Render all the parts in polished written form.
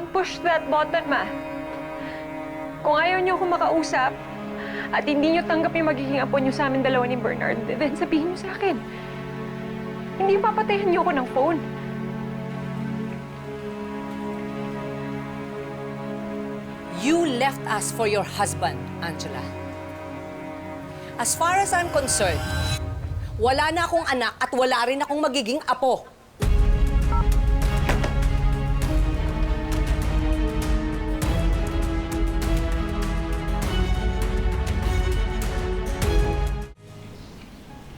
Don't push that button, Ma. Kung ayaw niyo ako makausap at hindi niyo tanggap yung magiging apo niyo sa amin dalawa ni Bernard, then sabihin niyo sa akin. Hindi papatayan niyo ako ng phone. You left us for your husband, Angela. As far as I'm concerned, wala na akong anak at wala rin akong magiging apo.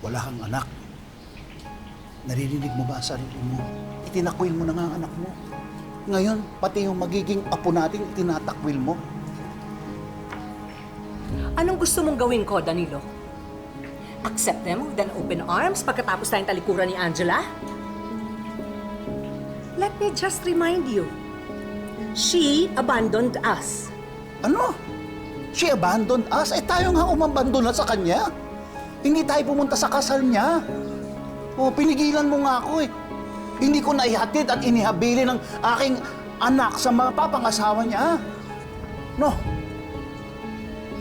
Wala kang anak. Naririnig mo ba ang sarili mo? Itinakwil mo na nga ang anak mo. Ngayon, pati yung magiging apo natin, tinatakwil mo. Anong gusto mong gawin ko, Danilo? Accept them with an open arms pagkatapos tayong talikuran ni Angela? Let me just remind you, she abandoned us. Ano? She abandoned us? Eh tayo nga umabandon na sa kanya. Hindi tayo pumunta sa kasal niya. O, pinigilan mo nga ako eh. Hindi ko naihatid at inihabili ng aking anak sa mga papangasawa niya. No.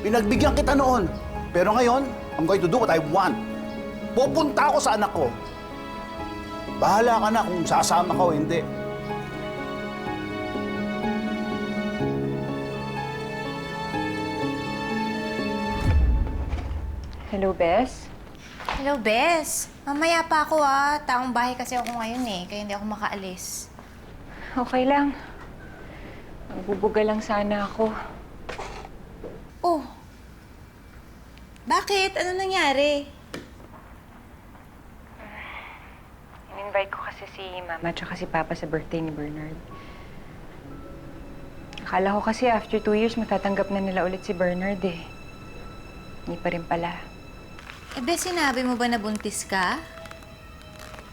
Pinagbigyan kita noon. Pero ngayon, I'm going to do what I want. Pupunta ako sa anak ko. Bahala ka na kung sasama ka o hindi. Hello, Bes? Hello, Bes. Mamaya pa ako Taong bahay kasi ako ngayon kaya hindi ako makaalis. Okay lang. Magbubuga lang sana ako. Oh. Bakit? Ano nangyari? In-invite ko kasi si Mama at si Papa sa birthday ni Bernard. Akala ko kasi after 2 years matatanggap na nila ulit si Bernard eh. Hindi pa rin pala. Bes, sinabi mo ba na buntis ka?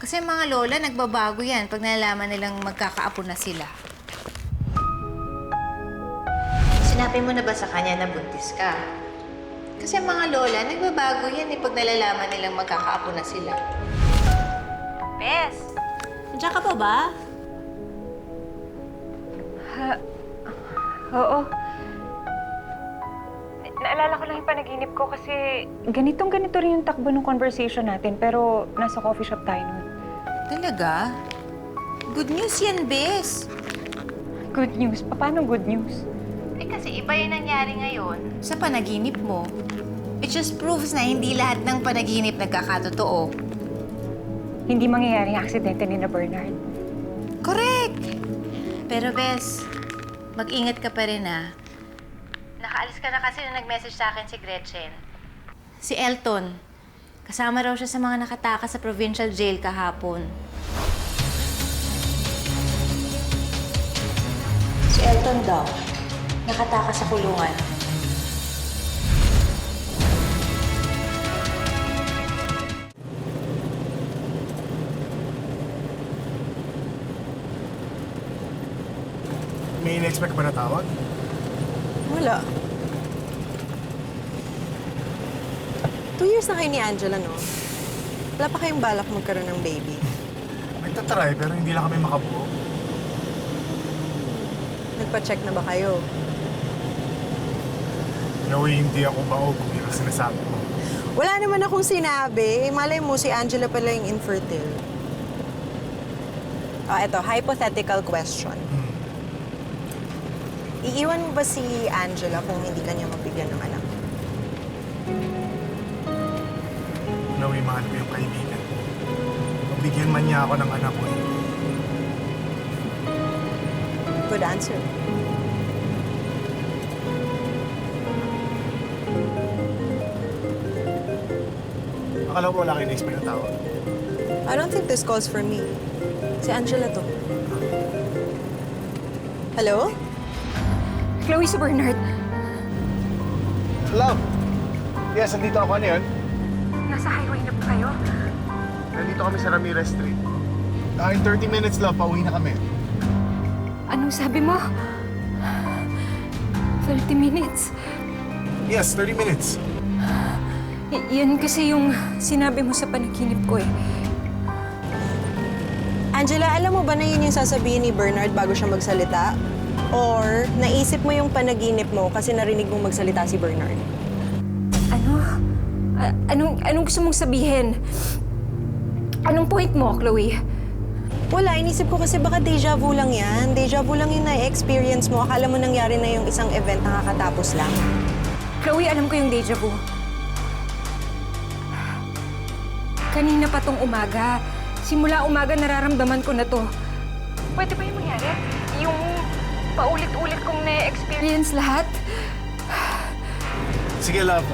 Kasi mga lola, nagbabago yan pag nalaman nilang magkakaapo na sila. Sinabi mo na ba sa kanya na buntis ka? Kasi mga lola, nagbabago yan pag nalalaman nilang magkakaapo na sila. Bes! Nandiyan ka pa ba? Oo. Naalala ko lang yung panaginip ko kasi ganito rin yung takbo ng conversation natin pero nasa coffee shop tayo nun. Talaga? Good news yan, Bes. Good news? Paano good news? Kasi iba yung nangyari ngayon sa panaginip mo. It just proves na hindi lahat ng panaginip nagkakatotoo. Hindi mangyayaring aksidente ni na Bernard. Correct! Pero, Bes, mag-ingat ka pa rin Nakaalis ka na kasi nung nag-message sa akin si Gretchen. Si Elton. Kasama raw siya sa mga nakatakas sa provincial jail kahapon. Si Elton daw. Nakatakas sa kulungan. May in-expect ba na tawag? Wala. 2 years na kayo ni Angela, no? Wala pa kayong balak magkaroon ng baby. Nagtatry pero hindi lang kami makabuo. Nagpa-check na ba kayo? Nawi, hindi ako baog kung yun ang sinasabi mo. Wala naman akong sinabi. Malay mo, si Angela pala yung infertile. Eto, hypothetical question. Iiwan mo ba si Angela kung hindi ka niya mabigyan ng anak? Nawi, mahal ko yung kaibigan. Mabigyan man niya ako ng anak ko. Good answer. Akala ko wala kayo na-expect na tawag. I don't think this calls for me. Si Angela to. Hello? Chloe, si Bernard. Love! Yes, nandito ako. Ano yun? Nasa highway na ba kayo? Nandito kami sa Ramirez Street. In 30 minutes, love, pauwi na kami. Anong sabi mo? 30 minutes? Yes, 30 minutes. Yan kasi yung sinabi mo sa panaginip ko eh. Angela, alam mo ba na yun yung sasabihin ni Bernard bago siya magsalita? Or naisip mo yung panaginip mo kasi narinig mong magsalita si Bernard? Ano? Anong gusto mong sabihin? Anong point mo, Chloe? Wala, inisip ko kasi baka deja vu lang yan. Deja vu lang yung na-experience mo. Akala mo nangyari na yung isang event na kakatapos lang. Chloe, alam ko yung deja vu. Kanina pa tong umaga. Simula umaga nararamdaman ko na to. Pwede ba yung mangyari? Yung paulit-ulit kong na-experience lahat? Sige, love.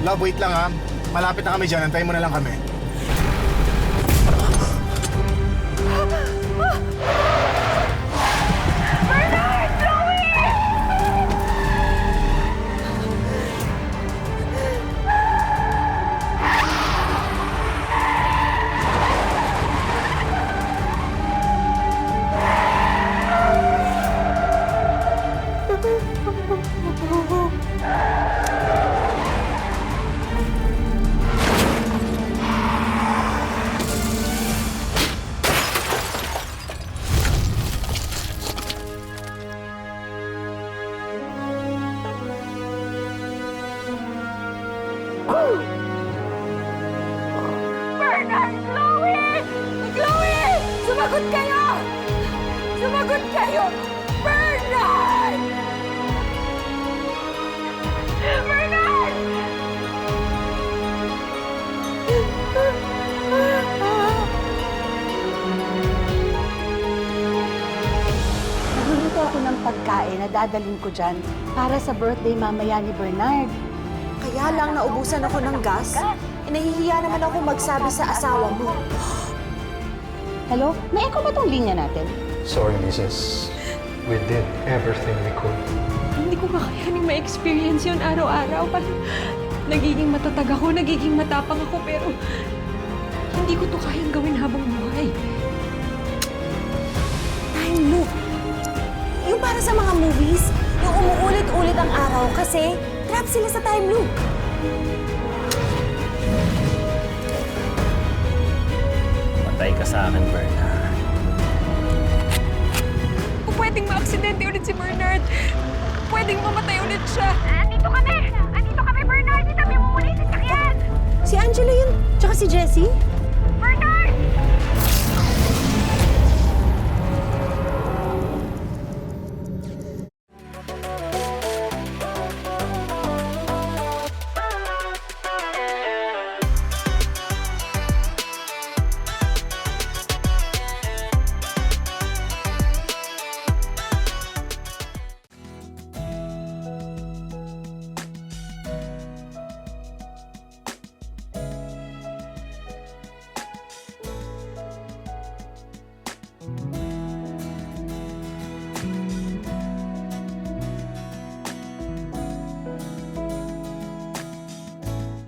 Love, wait lang ha. Malapit na kami dyan. Antayin mo na lang kami. Bernard! Chloe! Chloe! Sumagot kayo! Sumagot kayo! Bernard! Bernard! Nagluluto ako ng pagkain na dadalhin ko dyan para sa birthday mamaya ni Bernard. Kaya lang naubusan ako ng gas. Nahihiya naman ako magsabi sa asawa mo. Hello? Na-echo ba tong linya natin? Sorry, Mrs. We did everything we could. Hindi ko makayaning ma-experience yun araw-araw. Parang nagiging matatag ako, nagiging matapang ako, pero hindi ko to kayang gawin habang buhay. Time loop. Yung para sa mga movies, yung umuulit-ulit ang araw kasi trap sila sa time loop. Patay ka sa akin, Bernard. Kung pwedeng ma-aksidente ulit si Bernard, pwedeng mamatay ulit siya. Andito kami! Andito kami, Bernard! Itabi mo muna yung sasakyan! Si Angela yun, tsaka si Jessie.